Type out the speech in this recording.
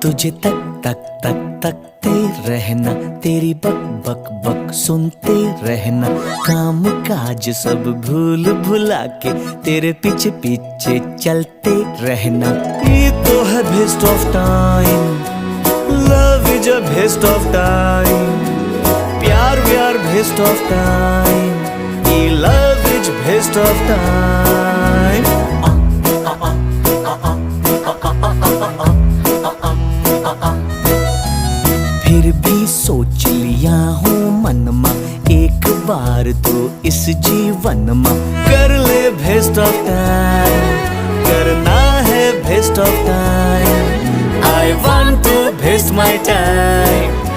तुझे तक तक तक तकते रहना, तेरी बक बक बक सुनते रहना, काम काज सब भूल भुला के तेरे पीछे पीछे चलते रहना। ये तो है best of time, love is a best of time, प्यार व्यार बेस्ट ऑफ टाइम, ये love is best of time. फिर भी सोच लिया हूँ मनमा, एक बार तो इस जीवन में कर ले बेस्ट ऑफ टाइम, करना है best of time. I want to waste my time।